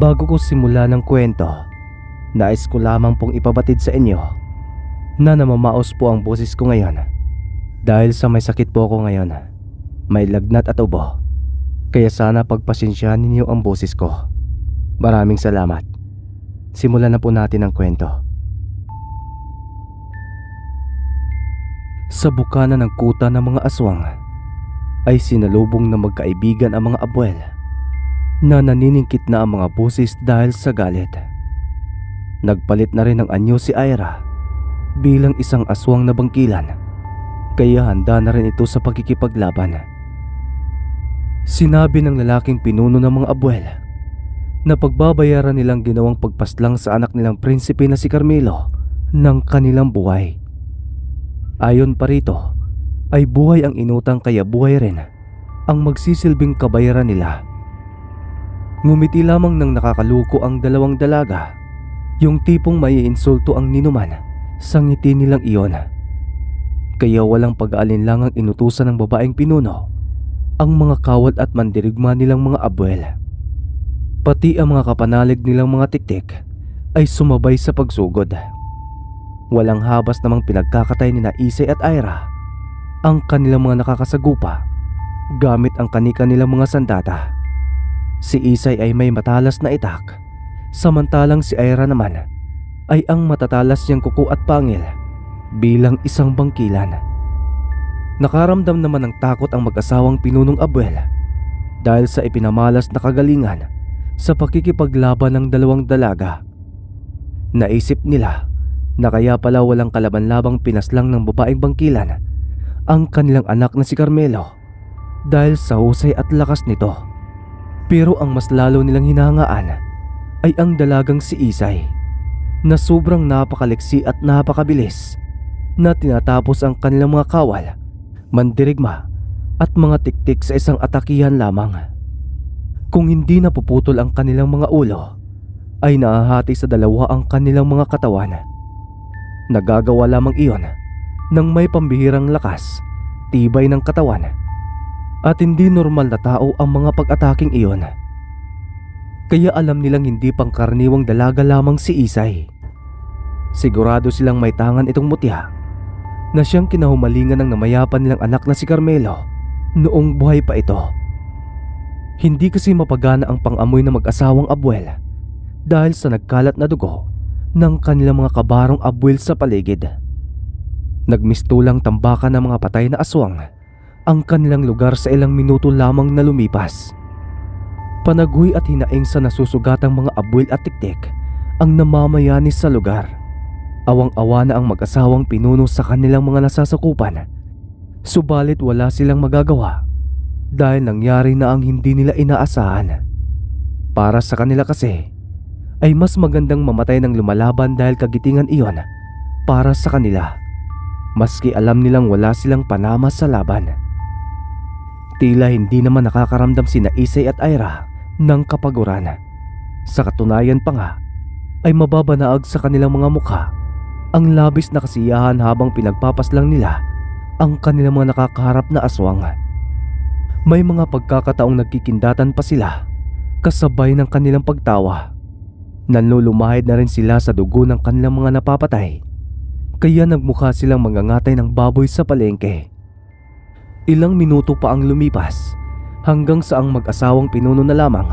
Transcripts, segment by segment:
Bago ko simula ng kwento, nais ko lamang pong ipabatid sa inyo na namamaos po ang boses ko ngayon dahil sa may sakit po ako ngayon. May lagnat at ubo, kaya sana pagpasensyahan ninyo ang boses ko. Maraming salamat. Simulan na po natin ang kwento. Sa bukana ng kuta ng mga aswang ay sinalubong na magkaibigan ang mga abuel na naniningkit na ang mga boses dahil sa galit. Nagpalit na rin ng anyo si Ira bilang isang aswang na bangkilan, kaya handa na rin ito sa pagkikipaglaban. Sinabi ng lalaking pinuno ng mga abuel na pagbabayaran nilang ginawang pagpaslang sa anak nilang prinsipe na si Carmelo ng kanilang buhay. Ayon pa rito ay buhay ang inutang, kaya buhay rin ang magsisilbing kabayaran nila. Ngumiti lamang ng nakakaluko ang dalawang dalaga, yung tipong maiinsulto ang ninuman sa ngiti nilang iyon. Kaya walang pag-aalinlangang inutusan ng babaeng pinuno ang mga kawal at mandirigma nilang mga abuel. Pati ang mga kapanalig nilang mga tiktik ay sumabay sa pagsugod. Walang habas namang pinagkakatay ni na Isay at Ira ang kanilang mga nakakasagupa gamit ang kani-kanilang mga sandata. Si Isay ay may matalas na itak, samantalang si Ira naman ay ang matatalas niyang kuko at pangil bilang isang bangkilan. Nakaramdam naman ng takot ang mag-asawang pinunong abuel dahil sa ipinamalas na kagalingan sa pakikipaglaban ng dalawang dalaga. Naisip nila na kaya pala walang kalaban-labang pinaslang ng babaeng bangkilan ang kanilang anak na si Carmelo dahil sa husay at lakas nito. Pero ang mas lalo nilang hinahangaan ay ang dalagang si Isay na sobrang napakaliksi at napakabilis na tinatapos ang kanilang mga kawal, mandirigma at mga tiktik sa isang atakihan lamang. Kung hindi napuputol ang kanilang mga ulo, ay naahati sa dalawa ang kanilang mga katawan. Nagagawa lamang iyon ng may pambihirang lakas, tibay ng katawan, at hindi normal na tao ang mga pag-ataking iyon. Kaya alam nilang hindi pangkaraniwang dalaga lamang si Isay. Sigurado silang may tangan itong mutya na siyang kinahumalingan ng namayapan nilang anak na si Carmelo noong buhay pa ito. Hindi kasi mapagana ang pang-amoy ng mag-asawang abuel dahil sa nagkalat na dugo ng kanilang mga kabarong abuel sa paligid. Nagmistulang tambakan ng mga patay na aswang ang kanilang lugar sa ilang minuto lamang na lumipas. Panagoy at hinaing sa nasusugatang mga abuel at tiktik ang namamayanis sa lugar. Awang-awa na ang mag-asawang pinuno sa kanilang mga nasasakupan, subalit wala silang magagawa dahil nangyari na ang hindi nila inaasahan. Para sa kanila kasi ay mas magandang mamatay ng lumalaban dahil kagitingan iyon para sa kanila, maski alam nilang wala silang panama sa laban. Tila hindi naman nakakaramdam sina Isay at Ira ng kapaguran. Sa katunayan pa nga ay mababanaag sa kanilang mga mukha ang labis na kasiyahan habang pinagpapaslang nila ang kanilang mga nakakaharap na aswang. May mga pagkakataong nagkikindatan pa sila kasabay ng kanilang pagtawa. Nanlulumahid na rin sila sa dugo ng kanilang mga napapatay, kaya nagmukha silang mangangatay ng baboy sa palengke. Ilang minuto pa ang lumipas hanggang sa ang mag-asawang pinuno na lamang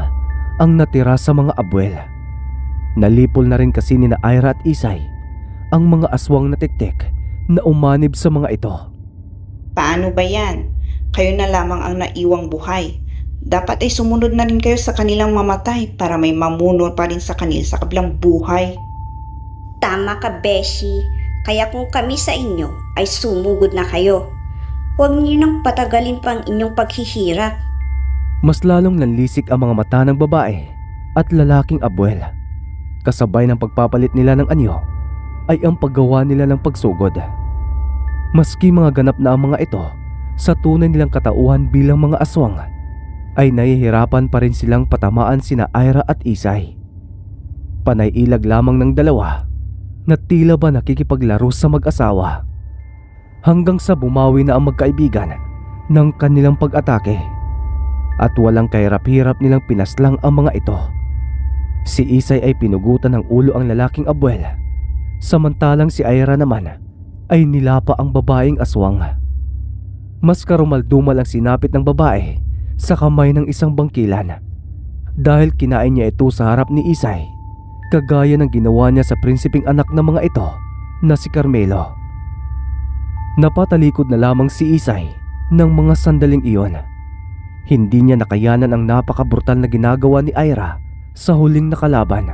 ang natira sa mga abuel. Nalipol na rin kasi ni na Ira at Isay ang mga aswang na tiktik na umanib sa mga ito. Paano ba yan? Kayo na lamang ang naiwang buhay. Dapat ay sumunod na rin kayo sa kanilang mamatay para may mamuno pa rin sa kanila sa kabilang buhay. Tama ka, Beshi. Kaya kung kami sa inyo ay sumugod na kayo, huwag niyo nang patagalin pang inyong paghihirap. Mas lalong nanlisik ang mga mata ng babae at lalaking abuel. Kasabay ng pagpapalit nila ng anyo ay ang paggawa nila ng pagsugod. Maski mga ganap na ang mga ito sa tunay nilang katauhan bilang mga aswang, ay nahihirapan pa rin silang patamaan sina Ira at Isay. Panay ilag lamang ng dalawa na tila ba nakikipaglaro sa mag-asawa, hanggang sa bumawi na ang magkaibigan ng kanilang pag-atake at walang kahirap-hirap nilang pinaslang ang mga ito. Si Isay ay pinugutan ng ulo ang lalaking abuel, samantalang si Ira naman ay nilapa ang babaeng aswang. Mas karumaldumal ang sinapit ng babae sa kamay ng isang bangkilan dahil kinain niya ito sa harap ni Isay, kagaya ng ginawa niya sa prinsipeng anak ng mga ito na si Carmelo. Napatalikod na lamang si Isay ng mga sandaling iyon. Hindi niya nakayanan ang napakabrutal na ginagawa ni Ira sa huling nakalaban.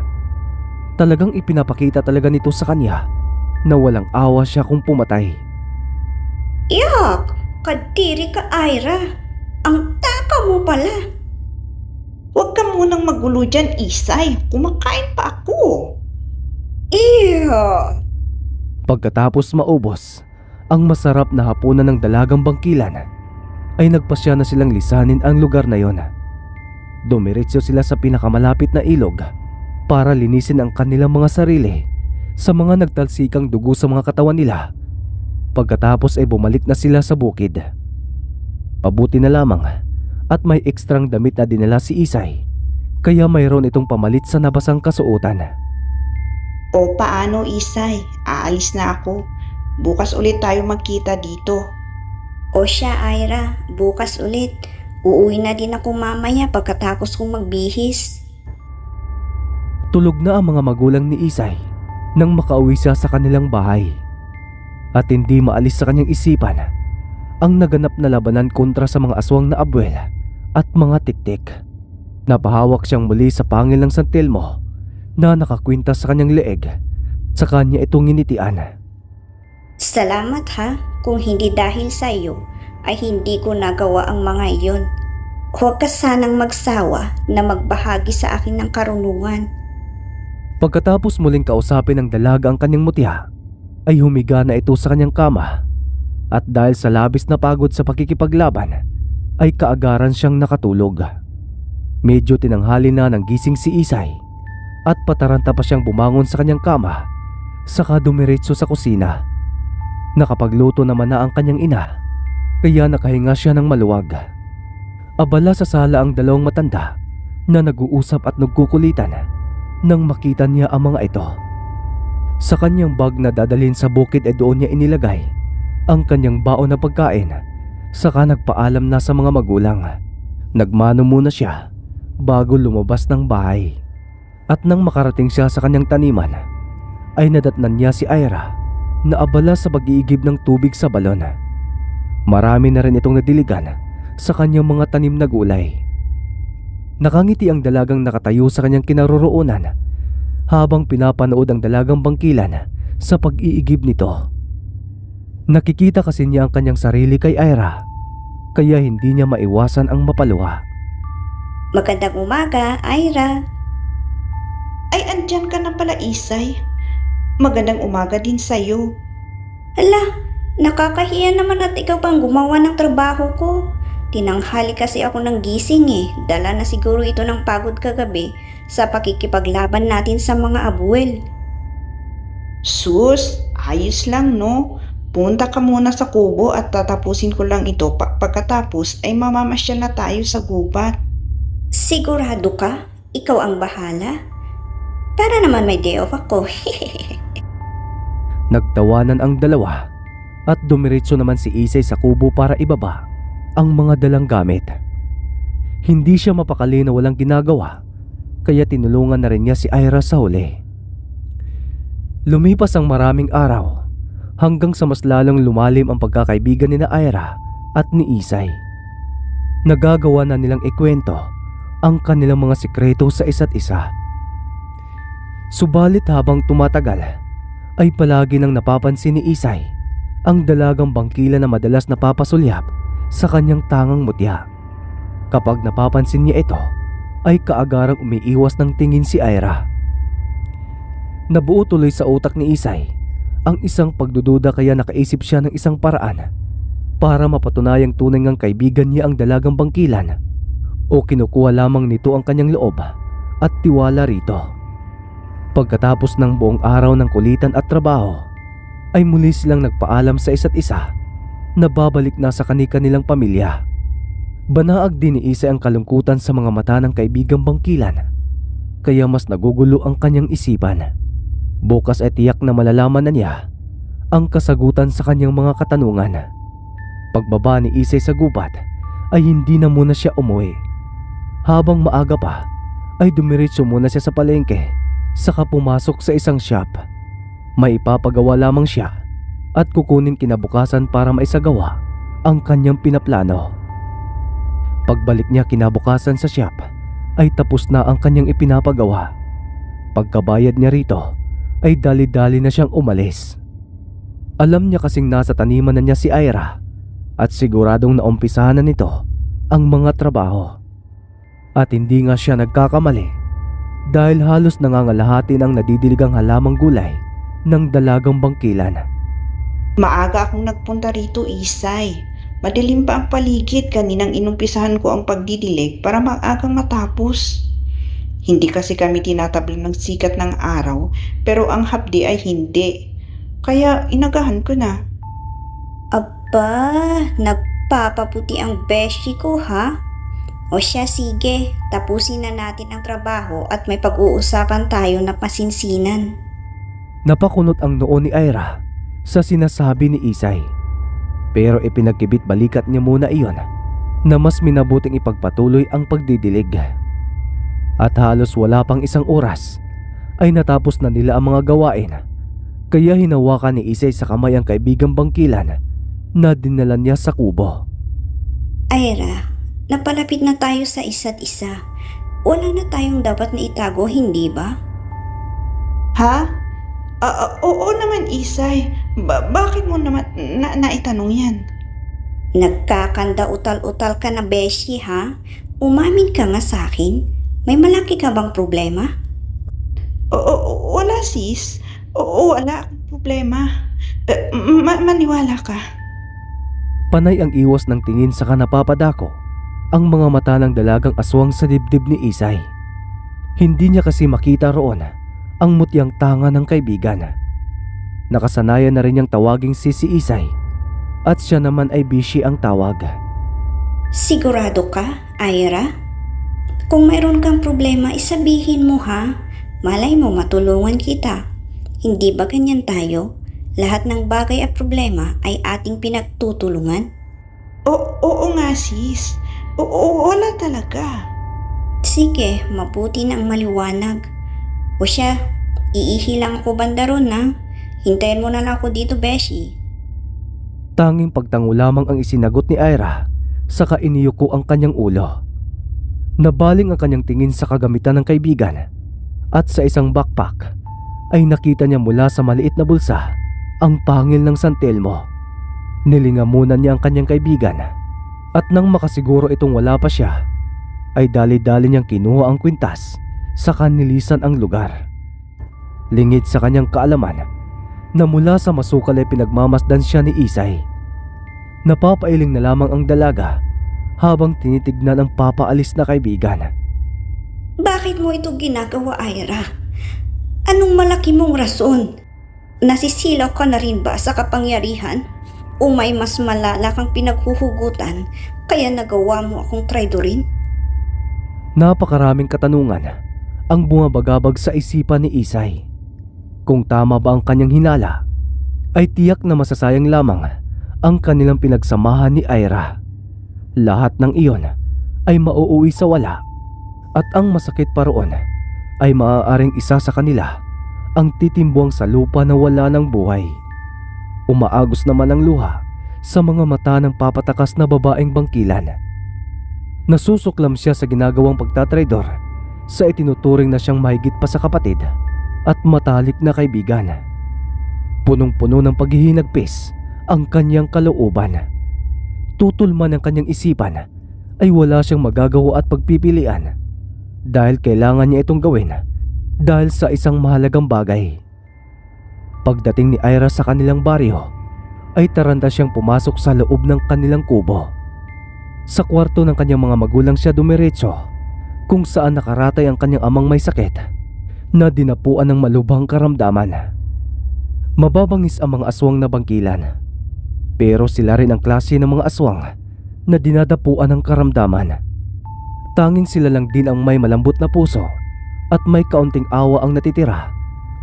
Talagang ipinapakita talaga nito sa kanya na walang awa siya kung pumatay. Yak! Kadiri ka, Ira. Ang taka mo pala. Huwag ka munang magulo dyan, Isay. Kumakain pa ako. Iyo! Pagkatapos maubos ang masarap na hapunan ng dalagang bangkilan, ay nagpasya na silang lisanin ang lugar na yon. Dumiretso sila sa pinakamalapit na ilog para linisin ang kanilang mga sarili sa mga nagtalsikang dugo sa mga katawan nila. Pagkatapos ay bumalik na sila sa bukid. Pabuti na lamang at may ekstrang damit na dinala si Isay, kaya mayroon itong pamalit sa nabasang kasuotan. O paano, Isay? Aalis na ako. Bukas ulit tayo magkita dito. O siya, Ira. Bukas ulit. Uuwi na din ako mamaya pagkatapos kong magbihis. Tulog na ang mga magulang ni Isay nang makauwi siya sa kanilang bahay. At hindi maalis sa kanyang isipan ang naganap na labanan kontra sa mga aswang na abuel at mga tiktik. Napahawak siyang muli sa pangil ng San Telmo na nakakwintas sa kanyang leeg. Sa kanya itong nginitian. Salamat ha. Kung hindi dahil sa iyo, ay hindi ko nagawa ang mga iyon. Huwag ka sanang magsawa na magbahagi sa akin ng karunungan. Pagkatapos muling kausapin ng dalaga ang kanyang mutya, ay humiga na ito sa kanyang kama. At dahil sa labis na pagod sa pakikipaglaban, ay kaagaran siyang nakatulog. Medyo tinanghali na ng gising si Isay at pataranta pa siyang bumangon sa kanyang kama, saka dumiretso sa kusina. Nakapagluto naman na ang kanyang ina, kaya nakahinga siya ng maluwag. Abala sa sala ang dalawang matanda na nag-uusap at nagkukulitan nang makita niya ang mga ito. Sa kanyang bag na dadalhin sa bukid ay doon niya inilagay ang kanyang baon na pagkain, saka nagpaalam na sa mga magulang. Nagmano muna siya bago lumabas ng bahay. At nang makarating siya sa kanyang taniman, ay nadatnan niya si Ira na abala sa pag-iigib ng tubig sa balon. Marami na rin itong nadiligan sa kanyang mga tanim na gulay. Nakangiti ang dalagang nakatayo sa kanyang kinaroroonan habang pinapanood ang dalagang bangkilan sa pag-iigib nito. Nakikita kasi niya ang kanyang sarili kay Ira, kaya hindi niya maiwasan ang mapaluha. Magandang umaga, Ira. Ay, andyan ka na pala, Isay. Magandang umaga din sa'yo. Hala, nakakahiya naman at ikaw pang gumawa ng trabaho ko. Tinanghali kasi ako ng gising Dala na siguro ito ng pagod kagabi sa pakikipaglaban natin sa mga abuel. Sus, ayos lang no? Punta ka muna sa kubo at tatapusin ko lang ito. Pagkatapos ay mamamasyal na tayo sa gubat. Sigurado ka? Ikaw ang bahala? Para naman may day off ako. Nagtawanan ang dalawa at dumiretso naman si Isay sa kubo para ibaba ang mga dalang gamit. Hindi siya mapakali na walang ginagawa, kaya tinulungan na rin niya si Ira sa huli. Lumipas ang maraming araw hanggang sa mas lalong lumalim ang pagkakaibigan ni Ira at ni Isay. Nagagawa na nilang ikwento ang kanilang mga sikreto sa isa't isa. Subalit habang tumatagal, ay palagi nang napapansin ni Isay ang dalagang bangkila na madalas napapasulyap sa kanyang tangang mutya. Kapag napapansin niya ito, ay kaagarang umiiwas ng tingin si Ira. Nabuo tuloy sa utak ni Isay ang isang pagdududa, kaya nakaisip siya ng isang paraan para mapatunayang tunay ngang kaibigan niya ang dalagang bangkilan, o kinukuha lamang nito ang kanyang loob at tiwala rito. Pagkatapos ng buong araw ng kulitan at trabaho, ay muli silang nagpaalam sa isa't isa na babalik na sa kani-kanilang pamilya. Banaag din ni Isay ang kalungkutan sa mga mata ng kaibigang bangkilan kaya mas nagugulo ang kanyang isipan. Bukas ay tiyak na malalaman na niya ang kasagutan sa kanyang mga katanungan. Pagbaba ni Isay sa gubat ay hindi na muna siya umuwi. Habang maaga pa ay dumiretso muna siya sa palengke saka pumasok sa isang shop. May ipapagawa lamang siya at kukunin kinabukasan para maisagawa ang kanyang pinaplano. Pagbalik niya kinabukasan sa shop ay tapos na ang kanyang ipinapagawa. Pagkabayad niya rito ay dali-dali na siyang umalis. Alam niya kasing nasa taniman na niya si Ira at siguradong naumpisahan na nito ang mga trabaho. At hindi nga siya nagkakamali dahil halos nangangalahati ng nadidiligang halamang gulay ng dalagang bangkilan. Maaga akong nagpunta rito, Isay. Madilim pa ang paligid, kaninang inumpisahan ko ang pagdidilig para maagang matapos. Hindi kasi kami tinatablan ng sikat ng araw, pero ang hapdi ay hindi. Kaya inagahan ko na. Aba, nagpapaputi ang beshi ko ha? O siya, sige, tapusin na natin ang trabaho at may pag-uusapan tayo na pasinsinan. Napakunot ang noo ni Ira sa sinasabi ni Isay. Pero ipinagkibit balikat niya muna iyon na mas minabuting ipagpatuloy ang pagdidilig. At halos wala pang isang oras ay natapos na nila ang mga gawain. Kaya hinawakan ni Isay sa kamay ang kaibigang bangkilan na dinala niya sa kubo. Ira, napalapit na tayo sa isa't isa. Wala na tayong dapat na itago, hindi ba? Ha? Oo naman, Isay. Bakit mo naman naitanong yan? Nagkakanda utal-utal ka na beshi ha? Umamin ka nga sa akin. May malaki ka bang problema? Wala, sis. Wala akong problema. Maniwala ka. Panay ang iwas ng tingin sa kanapapadako ang mga mata ng dalagang aswang sa dibdib ni Isay. Hindi niya kasi makita roon ang mutyang tanga ng kaibigan. Nakasanayan na rin niyang tawaging si Isay at siya naman ay Bishi ang tawag. Sigurado ka, Ira? Kung mayroon kang problema, isabihin mo ha. Malay mo matulungan kita. Hindi ba ganyan tayo? Lahat ng bagay at problema ay ating pinagtutulungan? Oo nga, sis. Wala talaga. Sige, mabuti na ang maliwanag. O siya, iihi lang ako banda ron na. Hintayin mo na lang ako dito, beshi. Tanging pagtango lamang ang isinagot ni Ira, saka iniyuko ang kanyang ulo. Nabaling ang kanyang tingin sa kagamitan ng kaibigan at sa isang backpack ay nakita niya mula sa maliit na bulsa ang pangil ng San Telmo. Nilingamunan niya ang kanyang kaibigan at nang makasiguro itong wala pa siya ay dali-dali niyang kinuha ang kwintas saka nilisan ang lugar. Lingid sa kanyang kaalaman na mula sa masukal ay pinagmamasdan siya ni Isay. Napapailing na lamang ang dalaga habang tinitignan ang papaalis na kaibigan. Bakit mo ito ginagawa, Ira? Anong malaki mong rason? Nasisilaw ka na rin ba sa kapangyarihan? O may mas malala kang pinaghuhugutan kaya nagawa mo akong traidorin? Napakaraming katanungan ang bumabagabag sa isipan ni Isay. Kung tama ba ang kanyang hinala, ay tiyak na masasayang lamang ang kanilang pinagsamahan ni Ira. Lahat ng iyon ay mauuwi sa wala at ang masakit pa roon ay maaaring isa sa kanila ang titimbuang sa lupa na wala ng buhay. Umaagos naman ang luha sa mga mata ng papatakas na babaeng bangkilan. Nasusuklam siya sa ginagawang pagtatraidor sa itinuturing na siyang mahigit pa sa kapatid at matalik na kaibigan. Punong-puno ng paghihinagpis ang kanyang kalooban. Tutol man ang kanyang isipan ay wala siyang magagawa at pagpipilian dahil kailangan niya itong gawin dahil sa isang mahalagang bagay. Pagdating ni Ira sa kanilang baryo ay taranta siyang pumasok sa loob ng kanilang kubo. Sa kwarto ng kanyang mga magulang siya dumiretso kung saan nakaratay ang kanyang amang may sakit na dinapuan ng malubhang karamdaman. Mababangis ang mga aswang na bangkilan, pero sila rin ang klase ng mga aswang na dinadapuan ng karamdaman. Tanging sila lang din ang may malambot na puso at may kaunting awa ang natitira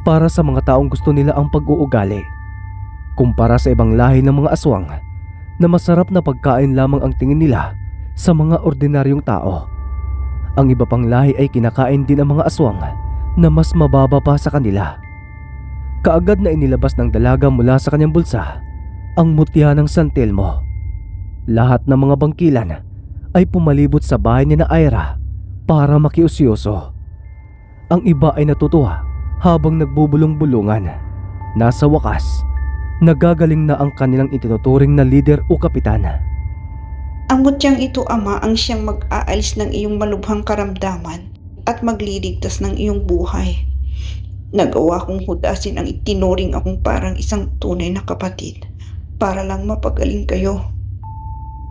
para sa mga taong gusto nila ang pag-uugali. Kumpara sa ibang lahi ng mga aswang na masarap na pagkain lamang ang tingin nila sa mga ordinaryong tao, ang iba pang lahi ay kinakain din ang mga aswang na mas mababa pa sa kanila. Kaagad na inilabas ng dalaga mula sa kanyang bulsa ang mutya ng San Telmo. Lahat ng mga bangkilan ay pumalibot sa bahay ni na Ira para makiusyoso. Ang iba ay natutuwa habang nagbubulong-bulungan. Nasa wakas, nagagaling na ang kanilang itinuturing na lider o kapitan. Ang mutyang ito, Ama, ang siyang mag-aalis ng iyong malubhang karamdaman at magliligtas ng iyong buhay. Nagawa kong hudasin ang itinuring akong parang isang tunay na kapatid para lang mapagaling kayo.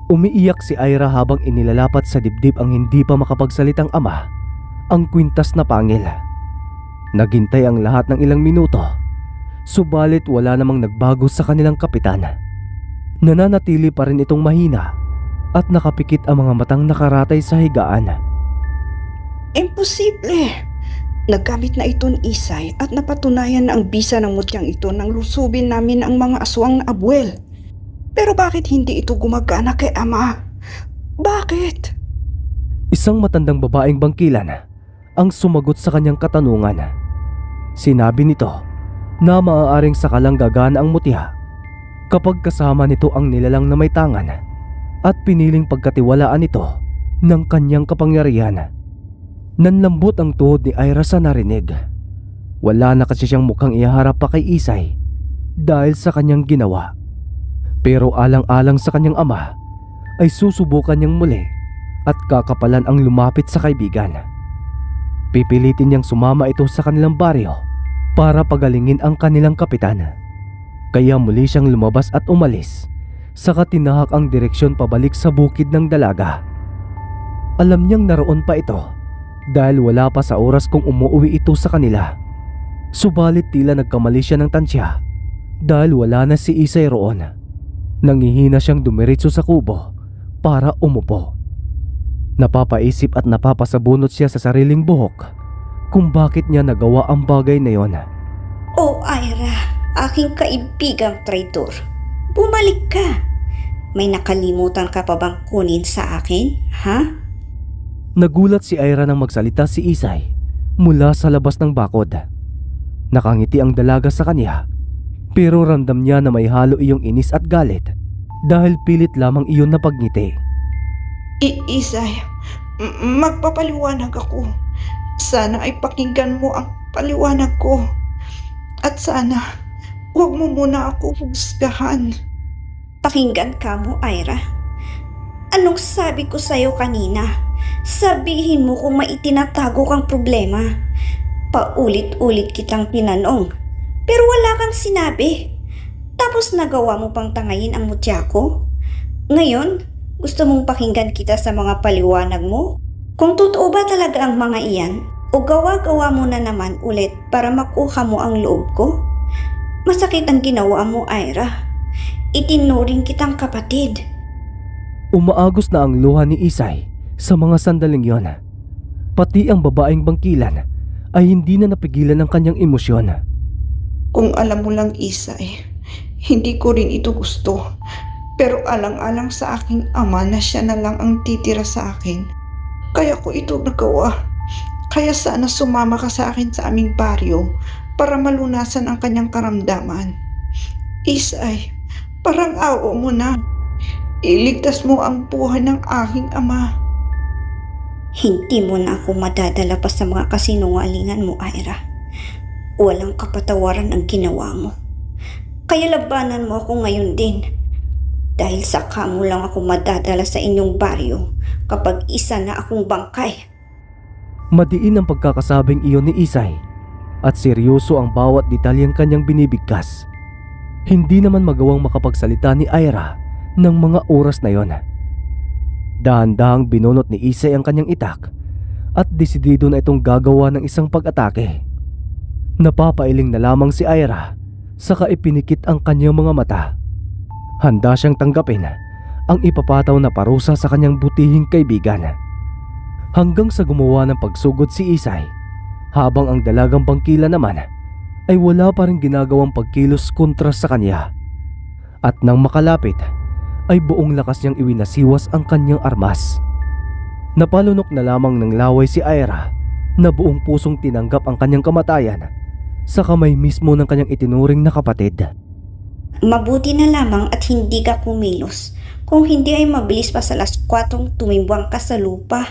Umiiyak si Ira habang inilalapat sa dibdib ang hindi pa makapagsalitang ama, ang kwintas na pangil. Naghintay ang lahat ng ilang minuto, subalit wala namang nagbago sa kanilang kapitan. Nananatili pa rin itong mahina at nakapikit ang mga matang nakaratay sa higaan. Imposible! Nagamit na ito ni Isay at napatunayan na ang bisa ng mutyang ito nang lusubin namin ang mga aswang na abuel. Pero bakit hindi ito gumagana kay Ama? Bakit? Isang matandang babaeng bangkilan ang sumagot sa kanyang katanungan. Sinabi nito na maaaring sakalang gagana ang mutya kapag kasama nito ang nilalang na may tangan at piniling pagkatiwalaan ito ng kanyang kapangyarihan. Nanlambot ang tuhod ni Ira sa narinig. Wala na kasi siyang mukhang iharap pa kay Isay dahil sa kanyang ginawa. Pero alang-alang sa kanyang ama ay susubukan niyang muli at kakapalan ang lumapit sa kaibigan. Pipilitin niyang sumama ito sa kanilang baryo para pagalingin ang kanilang kapitan. Kaya muli siyang lumabas at umalis, saka tinahak ang direksyon pabalik sa bukid ng dalaga. Alam niyang naroon pa ito dahil wala pa sa oras kung umuwi ito sa kanila. Subalit tila nagkamali siya ng tansya dahil wala na si Isay roon. Nangihina siyang dumiretso sa kubo para umupo. Napapaisip at napapasabunot siya sa sariling buhok kung bakit niya nagawa ang bagay na yon. Oh, Ira, aking kaibigang traitor. Bumalik ka. May nakalimutan ka pa bang kunin sa akin, ha? Nagulat si Ira nang magsalita si Isay mula sa labas ng bakod. Nakangiti ang dalaga sa kanya, pero ramdam niya na may halo iyong inis at galit dahil pilit lamang iyon na pagngiti. Isay, magpapaliwanag ako. Sana ay pakinggan mo ang paliwanag ko. At sana, huwag mo muna ako husgahan. Pakinggan ka mo, Ira. Anong sabi ko sa'yo kanina? Sabihin mo kung may itinatago kang problema. Paulit-ulit kitang tinanong, pero wala kang sinabi. Tapos nagawa mo pang tangayin ang mutya ko? Ngayon, gusto mong pakinggan kita sa mga paliwanag mo? Kung totoo ba talaga ang mga iyan, o gawa-gawa mo na naman ulit para makuha mo ang loob ko? Masakit ang ginawa mo, Ira. Itinuring kitang kapatid. Umaagos na ang luha ni Isay sa mga sandaling yon. Pati ang babaeng bangkilan ay hindi na napigilan ng kanyang emosyon. Kung alam mo lang, Isay, hindi ko rin ito gusto. Pero alang-alang sa aking ama na siya na lang ang titira sa akin, kaya ko ito nagawa. Kaya sana sumama ka sa akin sa aming baryo para malunasan ang kanyang karamdaman. Isay, parang awa mo na. Iligtas mo ang buhay ng aking ama. Hindi mo na ako madadala pa sa mga kasinungalingan mo, Ira. Walang kapatawaran ang ginawa mo. Kaya labanan mo ako ngayon din. Dahil saka mo lang ako madadala sa inyong baryo kapag isa na akong bangkay. Madiin ang pagkakasabing iyon ni Isay at seryoso ang bawat detalyeng kanyang binibigkas. Hindi naman magawang makapagsalita ni Ira ng mga oras na yon. Dahan-dahang binunot ni Isay ang kanyang itak at desidido na itong gagawa ng isang pag-atake. Napapailing na lamang si Ira saka ipinikit ang kanyang mga mata. Handa siyang tanggapin ang ipapataw na parusa sa kanyang butihing kaibigan. Hanggang sa gumawa ng pagsugod si Isay Habang ang dalagang bangkila naman ay wala pa rin ginagawang pagkilos kontra sa kanya. At nang makalapit ay buong lakas niyang iwinasiwas ang kanyang armas. Napalunok na lamang ng laway si Ira na buong pusong tinanggap ang kanyang kamatayan sa kamay mismo ng kanyang itinuring na kapatid. Mabuti na lamang at hindi ka kumilos. Kung hindi ay mabilis pa sa alas 4 tumimbang ka sa lupa.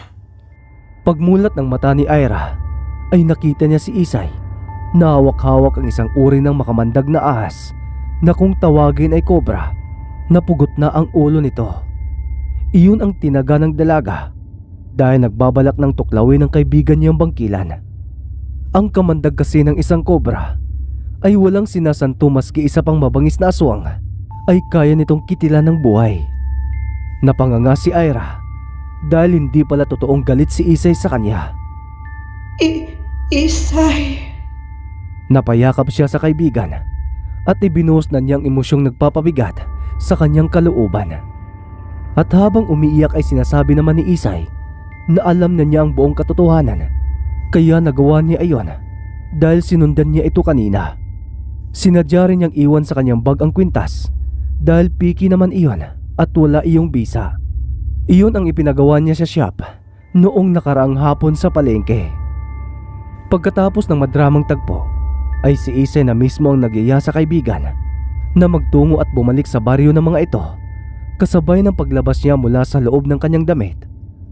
Pagmulat ng mata ni Ira ay nakita niya si Isay na hawak-hawak ang isang uri ng makamandag na ahas na kung tawagin ay kobra. Napugot na ang ulo nito. Iyon ang tinaga ng dalaga dahil nagbabalak ng tuklawin ng kaibigan niyang bangkilan. Ang kamandag kasi ng isang kobra ay walang sinasanto maski isa pang mabangis na aswang ay kaya nitong kitilan ng buhay. Napanganga si Ira dahil hindi pala totoong galit si Isay sa kanya. Isay. Napayakap siya sa kaibigan at ibinuhos na niyang emosyong nagpapabigat sa kanyang kalooban. At habang umiiyak ay sinasabi naman ni Isay na alam na niya ang buong katotohanan, kaya nagawa niya iyon dahil sinundan niya ito kanina. Sinadya rin niyang iwan sa kanyang bag ang kwintas dahil piki naman iyon at wala iyong bisa. Iyon ang ipinagawa niya sa shop noong nakaraang hapon sa palengke. Pagkatapos ng madramang tagpo ay si Isay na mismo ang nagyaya sa kaibigan na magtungo at bumalik sa baryo ng mga ito, kasabay ng paglabas niya mula sa loob ng kanyang damit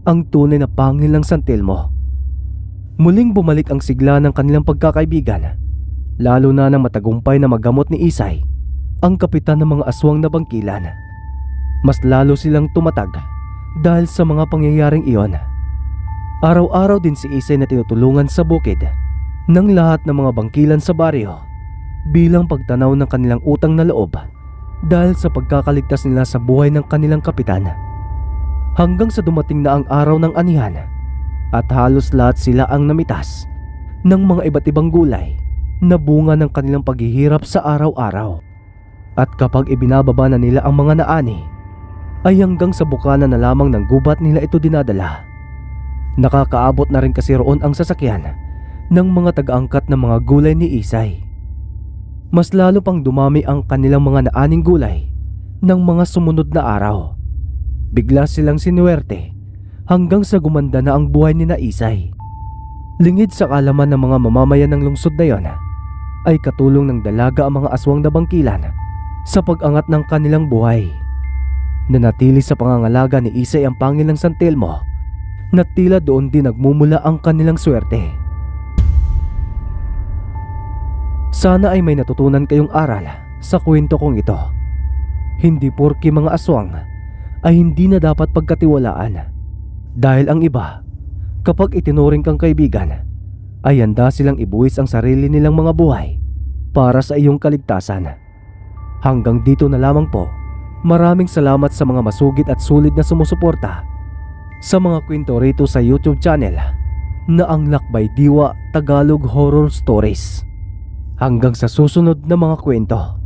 ang tunay na pangil ng San Telmo. Muling bumalik ang sigla ng kanilang pagkakaibigan, lalo na nang matagumpay na magamot ni Isay ang kapitan ng mga aswang na bangkilan. Mas lalo silang tumatag dahil sa mga pangyayaring iyon. Araw-araw din si Isay na tinutulungan sa bukid ng lahat ng mga bangkilan sa baryo bilang pagtanaw ng kanilang utang na loob dahil sa pagkakaligtas nila sa buhay ng kanilang kapitan. Hanggang sa dumating na ang araw ng anihan at halos lahat sila ang namitas ng mga iba't ibang gulay na bunga ng kanilang paghihirap sa araw-araw. At kapag ibinababa na nila ang mga naani, ay hanggang sa bukana na lamang ng gubat nila ito dinadala. Nakakaabot na rin kasi roon ang sasakyan ng mga taga-angkat ng mga gulay ni Isay. Mas lalo pang dumami ang kanilang mga naaning gulay ng mga sumunod na araw. Bigla silang sinuwerte hanggang sa gumanda na ang buhay ni na Isay. Lingid sa kalaman ng mga mamamayan ng lungsod na yon ay katulong ng dalaga ang mga aswang na bangkilan sa pag-angat ng kanilang buhay. Nanatili sa pangangalaga ni Isay ang pangil ng San Telmo na tila doon din nagmumula ang kanilang swerte. Sana ay may natutunan kayong aral sa kwento kong ito. Hindi porke mga aswang ay hindi na dapat pagkatiwalaan, dahil ang iba, kapag itinuring kang kaibigan, ay handa silang ibuwis ang sarili nilang mga buhay para sa iyong kaligtasan. Hanggang dito na lamang po. Maraming salamat sa mga masugid at sulit na sumusuporta sa mga kwento rito sa YouTube channel na ang Lakbay Diwa Tagalog Horror Stories. Hanggang sa susunod na mga kwento.